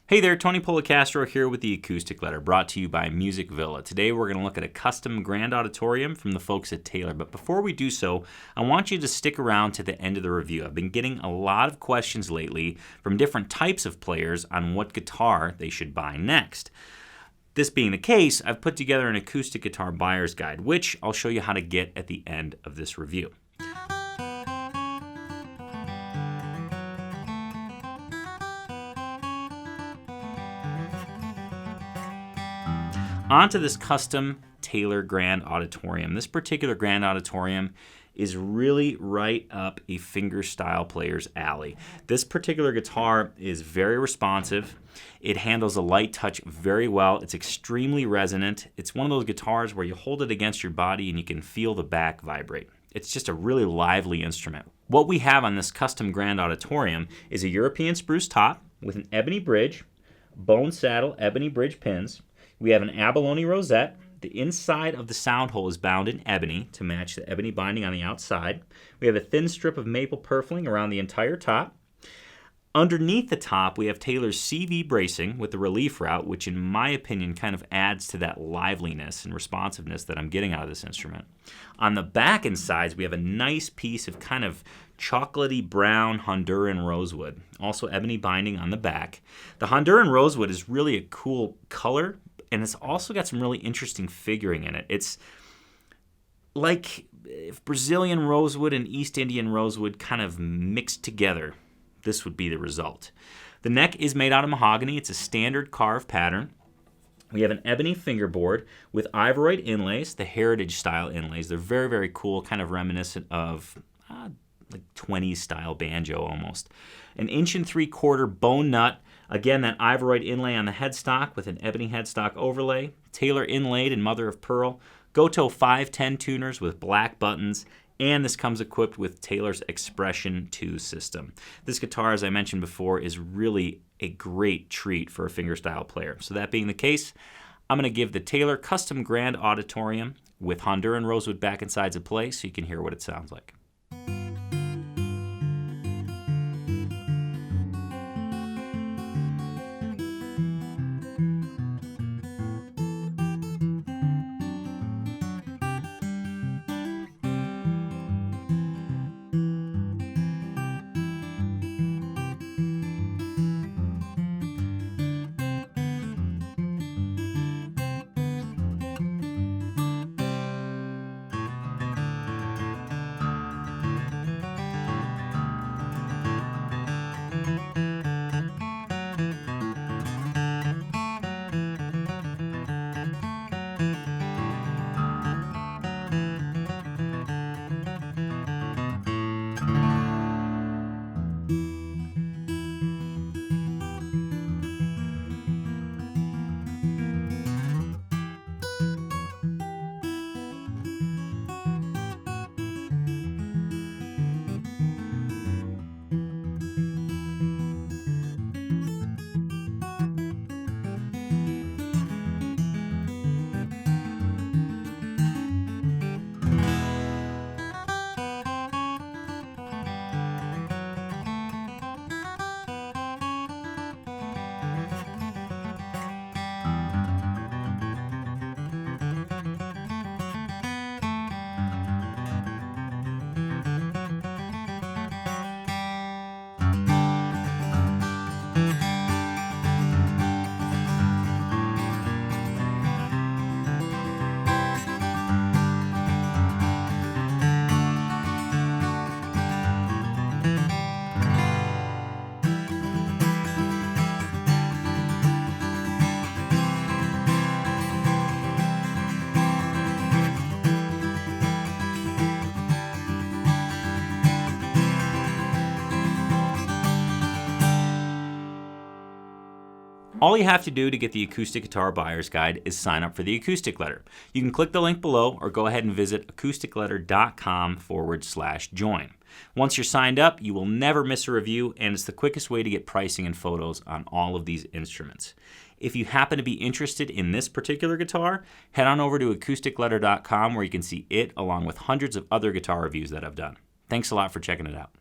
Hey there, Tony Policastro here with the Acoustic Letter, brought to you by Music Villa. Today we're going to look at a custom grand auditorium from the folks at Taylor, but before we do so, I want you to stick around to the end of the review. I've been getting a lot of questions lately from different types of players on what guitar they should buy next. This being the case, I've put together an acoustic guitar buyer's guide, which I'll show you how to get at the end of this review. Onto this custom Taylor Grand Auditorium. This particular Grand Auditorium is really right up a fingerstyle player's alley. This particular guitar is very responsive. It handles a light touch very well. It's extremely resonant. It's one of those guitars where you hold it against your body and you can feel the back vibrate. It's just a really lively instrument. What we have on this custom Grand Auditorium is a European spruce top with an ebony bridge, bone saddle ebony bridge pins. We have an abalone rosette. The inside of the sound hole is bound in ebony to match the ebony binding on the outside. We have a thin strip of maple purfling around the entire top. Underneath the top, we have Taylor's CV bracing with the relief route, which in my opinion kind of adds to that liveliness and responsiveness that I'm getting out of this instrument. On the back and sides, we have a nice piece of kind of chocolatey brown Honduran Rosewood, also ebony binding on the back. The Honduran Rosewood is really a cool color, and it's also got some really interesting figuring in it. It's like if Brazilian rosewood and East Indian rosewood kind of mixed together, this would be the result. The neck is made out of mahogany. It's a standard carved pattern. We have an ebony fingerboard with ivorite inlays, the heritage style inlays. They're very, very cool, kind of reminiscent of like 20s style banjo almost. An 1 3/4 bone nut. Again, that ivorite inlay on the headstock with an ebony headstock overlay. Taylor inlaid in mother of pearl. Goto 510 tuners with black buttons. And this comes equipped with Taylor's Expression 2 system. This guitar, as I mentioned before, is really a great treat for a fingerstyle player. So that being the case, I'm going to give the Taylor Custom Grand Auditorium with Honduran Rosewood back and sides a play so you can hear what it sounds like. All you have to do to get the Acoustic Guitar Buyer's Guide is sign up for the Acoustic Letter. You can click the link below or go ahead and visit acousticletter.com/join. Once you're signed up, you will never miss a review, and it's the quickest way to get pricing and photos on all of these instruments. If you happen to be interested in this particular guitar, head on over to acousticletter.com where you can see it along with hundreds of other guitar reviews that I've done. Thanks a lot for checking it out.